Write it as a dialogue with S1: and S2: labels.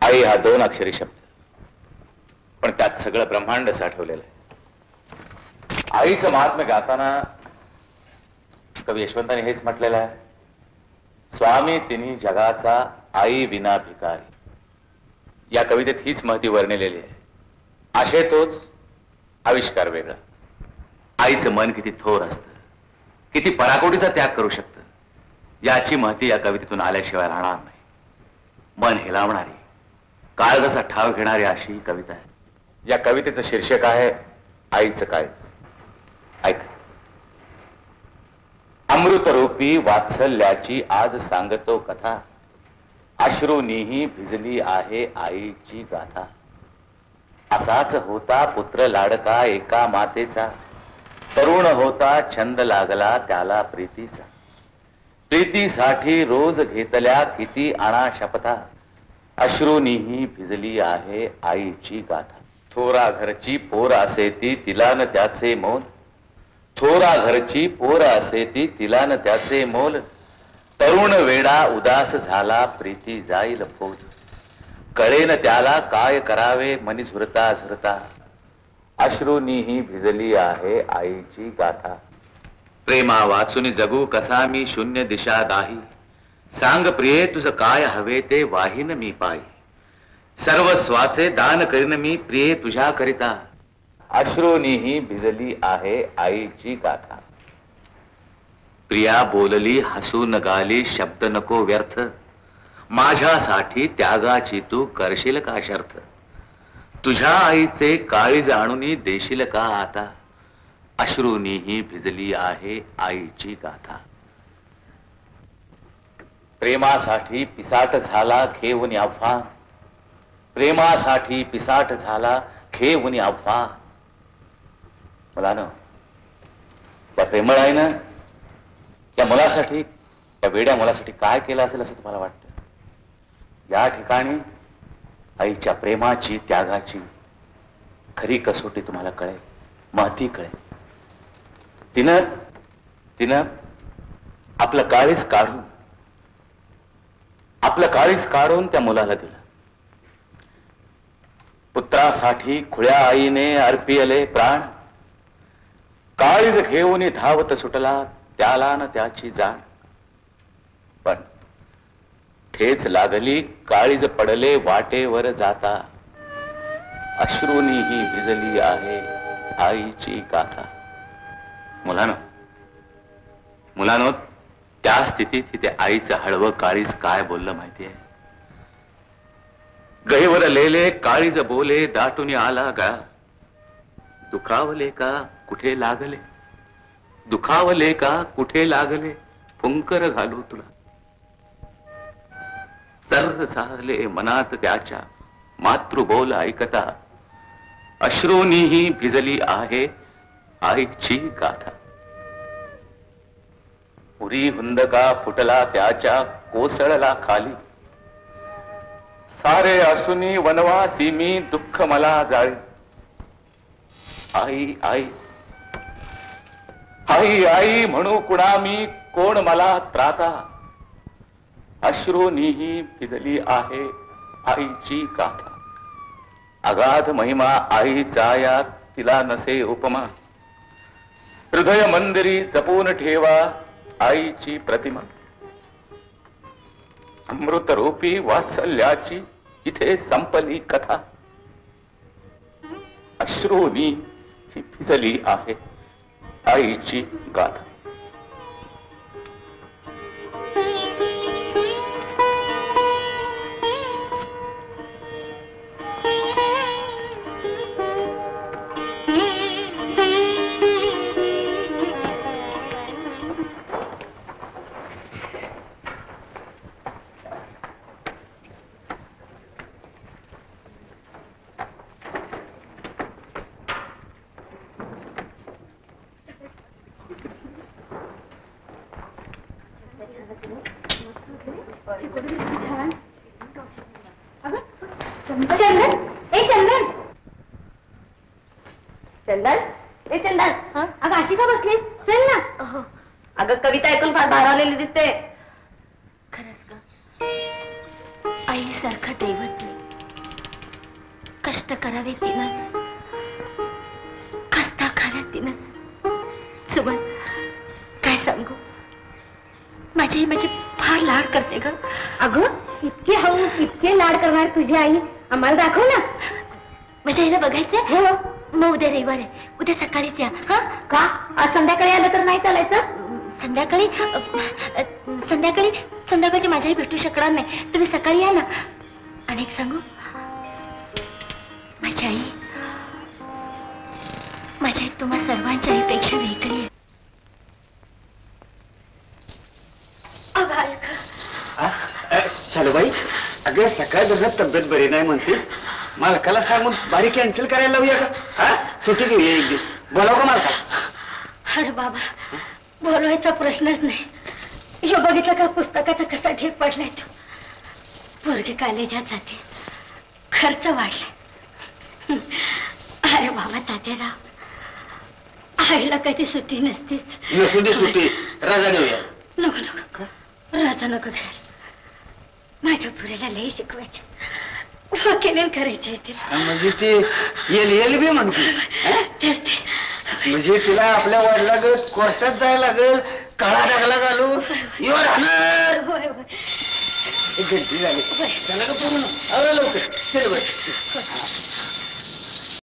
S1: आई हा 2 अक्षरी शब्द, पण त्यात सगळं ब्रह्मांड साठवलेलं आहे. आईचं महात्म्य गाताना कवी यशवंतांनी हेच म्हटलेलं आहे, स्वामी तिन्ही जगाचा आई विना भिकारी. या कवितेत हीच महती वर्णिलेली आहे. आशय तोच, आविष्कार वेगळा. आईचं मन किती थोर असतं, किती पराकोटीचा त्याग करू शकतं, याची महती या कवितेतून आल्याशिवाय राहणार नाही. मन हेलावणारी, काळजाचा ठाव घेणारी अशी ही कविता आहे. या कवितेचं शीर्षक आहे आईचं काळीज. ऐक. अमृतरूपी वात्सल्याची आज सांगतो कथा, अश्रूनीही भिजली आहे आईची गाथा. असाच होता पुत्र लाडका एका मातेचा, तरुण होता छंद लागला त्याला प्रीतीचा. प्रीतीसाठी रोज घेतल्या किती आणा शपथा, अश्रूनीही भिजली आहे आईची गाथा. थोरा घरची पोर असे ती तिला न त्याचे मोल, थोरा घरची पोर असे ती तिला न त्याचे मोल. तरुण वेडा उदास झाला प्रीती जाईल फोल, कळेन त्याला काय करावे मनी झुरता झुरता. अश्रूनीही भिजली आहे आईची गाथा. प्रेमा वाचून जगू कसा मी शून्य दिशा दाही, सांग प्रिये तुझं काय हवे ते वाहीन मी पायी. सर्वस्वाचे दान करीन मी प्रिये तुझ्या करिता, अश्रूनीही भिजली आहे आईची गाथा. प्रिया बोलली हसून गाली शब्द नको व्यर्थ, माझ्यासाठी त्यागाची तू करशील का शर्थ. तुझ्या आईचे काळीज आणून देशील का आता, अश्रूनीही भिजली आहे आईची गाथा. प्रेमासाठी पिसाट झाला खेवून अफवा, प्रेमासाठी पिसाट झाला खेवून अफवा. मुलानं, त्या प्रेमळ आहे ना, त्या मुलासाठी, त्या वेड्या मुलासाठी काय केलं असेल असं तुम्हाला वाटतं? या ठिकाणी आईच्या प्रेमाची, त्यागाची खरी कसोटी तुम्हाला कळेल, महती कळेल. तिनं आपलं काळीज काढून त्या मुलाला दिलं. पुत्रासाठी खुळ्या आईने अर्पिले प्राण, काळीज घेऊन धावत सुटला त्याला न त्याची जाण. पण ठेच लागली काळीज पडले वाटेवर जाता, अश्रूनीही भिजली आहे आईची गाथा. मुलानो, त्या स्थितीत तिथे आईचं हळवं काळीज काय बोललं माहितीये? गहीवर लेले काळीज बोले दाटून आला गळा, दुखावले का कुठे लागले, दुखावले का कुठे लागले, फुंकर घालू तुला. सर्र झाले मनात त्याच्या मातृबोल ऐकता, अश्रूनीही भिजली आहे आईची गाथा. उरी हुंदका फुटला त्याच्या कोसळला खाली, सारे असूनी वनवासी मी दुःख मला जाळी. आई आई आई आई म्हणू कुणा मी, कोण मला त्राता, अश्रूनीही भिजली आहे आईची गाथा. अगाध महिमा आईचा या तिला नसे उपमा, हृदय मंदिरी जपून ठेवा आईची प्रतिमा. अमृतरूपी वात्सल्याची इथे संपली कथा, अश्रूनी ही भिजली आहे आईची गाथा.
S2: कविता ऐकून फार भारावलेली दिसते. खरंच का? आई सारखा दैवत नाही. कष्ट करावे तिनंच, कष्ट खाव्या तिनंच. सुमन, काय सांगू, माझी आई माझी फार लाड करते ग. अगं, इतके हौस इतके लाड करणार तुझी आई आम्हाला दाखव ना. माझ्या आईला बघायचंय. हो, मग उद्या रविवार आहे, उद्या सकाळीच या. हा का? आज संध्याकाळी आलं तर नाही चालायचं? संध्याकाळी संध्याकाळी संध्याकाळची माझी आई भेटू शकणार नाही, तुम्ही सकाळी या ना. आणि एक सांगू, माझी आई तुम्हा सर्वांच्या आईपेक्षा वेगळी आहे.
S3: शालूबाई, अगं सकाळ जर तब्येत बरी नाही म्हणते, मालकाला सांगून बारी कॅन्सल करायला लावूया का? हा, सुट्टी घेऊया एक दिवस. बोलाव का मालका?
S2: अरे बाबा, बोलवायचा प्रश्नच नाही. यो बघितलं का पुस्तकाचा कसा ढीक पडलाय तो. पोरगी कॉलेजात जाते, खर्च वाढलाय. अरे बाबा तात्याराव, आईला कधी सुट्टी नसतेच.
S3: नसू दे सुट्टी, रजा घेऊया.
S2: नको नको, रजा नको घ्यायला. माझ्या पुरीला लई शिकवायचे, वकिली करायचे तिला.
S3: म्हणजे ते येल बी म्हणते. म्हणजे तिला आपल्या वडिलागत कोर्टात जायला लागेल, काळा डागला घालून येऊ राहणार. घंटी झाली, त्याला का पूर्ण लवकर चल.